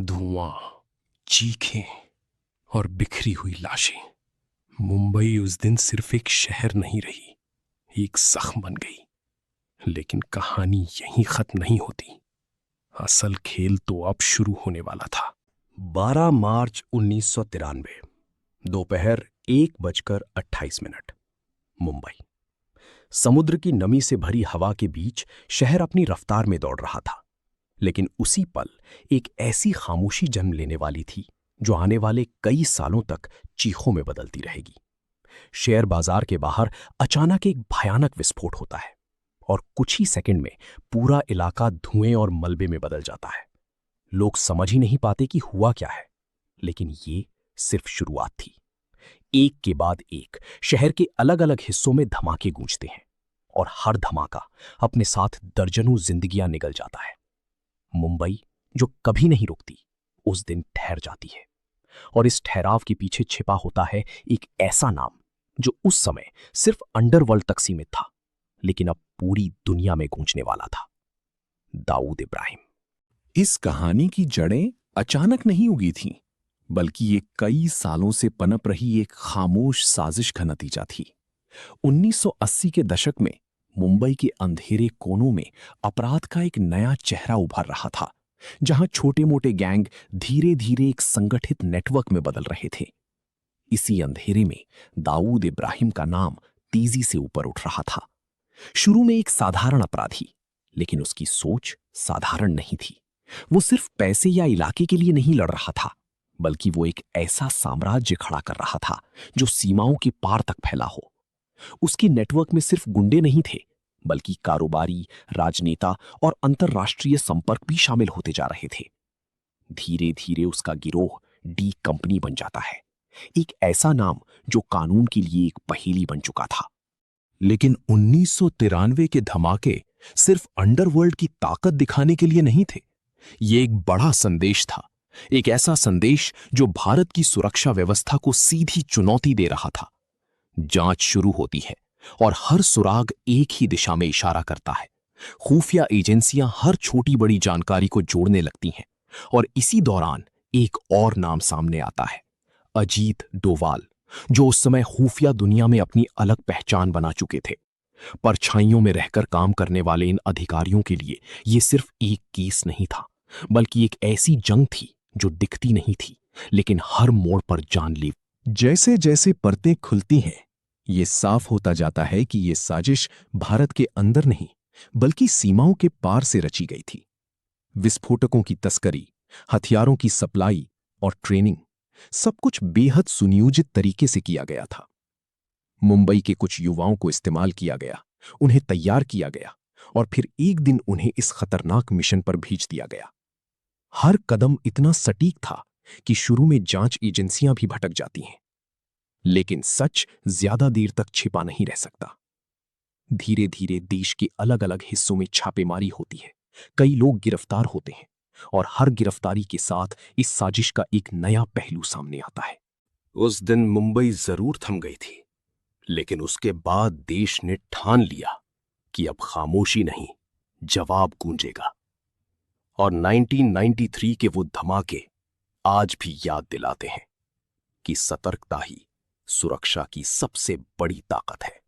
धुआं, चीखें और बिखरी हुई लाशें। मुंबई उस दिन सिर्फ एक शहर नहीं रही, एक जख्म बन गई। लेकिन कहानी यहीं खत्म नहीं होती। असल खेल तो अब शुरू होने वाला था। 12 मार्च 1993, दोपहर 1:28। मुंबई। समुद्र की नमी से भरी हवा के बीच शहर अपनी रफ्तार में दौड़ रहा था। लेकिन उसी पल एक ऐसी खामोशी जन्म लेने वाली थी जो आने वाले कई सालों तक चीखों में बदलती रहेगी। शेयर बाजार के बाहर अचानक एक भयानक विस्फोट होता है और कुछ ही सेकंड में पूरा इलाका धुएं और मलबे में बदल जाता है। लोग समझ ही नहीं पाते कि हुआ क्या है, लेकिन ये सिर्फ शुरुआत थी। एक के बाद एक शहर के अलग अलग हिस्सों में धमाके गूंजते हैं और हर धमाका अपने साथ दर्जनों जिंदगियां निगल जाता है। मुंबई, जो कभी नहीं रुकती, उस दिन ठहर जाती है। और इस ठहराव के पीछे छिपा होता है एक ऐसा नाम जो उस समय सिर्फ अंडरवर्ल्ड तक सीमित था, लेकिन अब पूरी दुनिया में गूंजने वाला था। दाऊद इब्राहिम। इस कहानी की जड़ें अचानक नहीं उगी थीं, बल्कि ये कई सालों से पनप रही एक खामोश साजिश का नतीजा थी। 1980 के दशक में मुंबई के अंधेरे कोनों में अपराध का एक नया चेहरा उभर रहा था, जहां छोटे-मोटे गैंग धीरे धीरे एक संगठित नेटवर्क में बदल रहे थे। इसी अंधेरे में दाऊद इब्राहिम का नाम तेजी से ऊपर उठ रहा था। शुरू में एक साधारण अपराधी, लेकिन उसकी सोच साधारण नहीं थी। वो सिर्फ पैसे या इलाके के लिए नहीं लड़ रहा था, बल्कि वो एक ऐसा साम्राज्य खड़ा कर रहा था जो सीमाओं के पार तक फैला हो। उसके नेटवर्क में सिर्फ गुंडे नहीं थे, बल्कि कारोबारी, राजनेता और अंतर्राष्ट्रीय संपर्क भी शामिल होते जा रहे थे। धीरे धीरे उसका गिरोह डी कंपनी बन जाता है, एक ऐसा नाम जो कानून के लिए एक पहेली बन चुका था। लेकिन 1993 के धमाके सिर्फ अंडरवर्ल्ड की ताकत दिखाने के लिए नहीं थे। ये एक बड़ा संदेश था, एक ऐसा संदेश जो भारत की सुरक्षा व्यवस्था को सीधी चुनौती दे रहा था। जांच शुरू होती है और हर सुराग एक ही दिशा में इशारा करता है। खुफिया एजेंसियां हर छोटी बड़ी जानकारी को जोड़ने लगती हैं और इसी दौरान एक और नाम सामने आता है, अजीत डोवाल, जो उस समय खुफिया दुनिया में अपनी अलग पहचान बना चुके थे। परछाइयों में रहकर काम करने वाले इन अधिकारियों के लिए यह सिर्फ एक केस नहीं था, बल्कि एक ऐसी जंग थी जो दिखती नहीं थी, लेकिन हर मोड़ पर जानलेवा। जैसे जैसे परतें खुलती हैं, ये साफ होता जाता है कि ये साजिश भारत के अंदर नहीं, बल्कि सीमाओं के पार से रची गई थी। विस्फोटकों की तस्करी, हथियारों की सप्लाई और ट्रेनिंग, सब कुछ बेहद सुनियोजित तरीके से किया गया था। मुंबई के कुछ युवाओं को इस्तेमाल किया गया, उन्हें तैयार किया गया और फिर एक दिन उन्हें इस खतरनाक मिशन पर भेज दिया गया। हर कदम इतना सटीक था कि शुरू में जांच एजेंसियां भी भटक जाती हैं। लेकिन सच ज्यादा देर तक छिपा नहीं रह सकता। धीरे धीरे देश के अलग अलग हिस्सों में छापेमारी होती है, कई लोग गिरफ्तार होते हैं और हर गिरफ्तारी के साथ इस साजिश का एक नया पहलू सामने आता है। उस दिन मुंबई जरूर थम गई थी, लेकिन उसके बाद देश ने ठान लिया कि अब खामोशी नहीं, जवाब गूंजेगा। और 1993 के वो धमाके आज भी याद दिलाते हैं कि सतर्कता ही सुरक्षा की सबसे बड़ी ताकत है।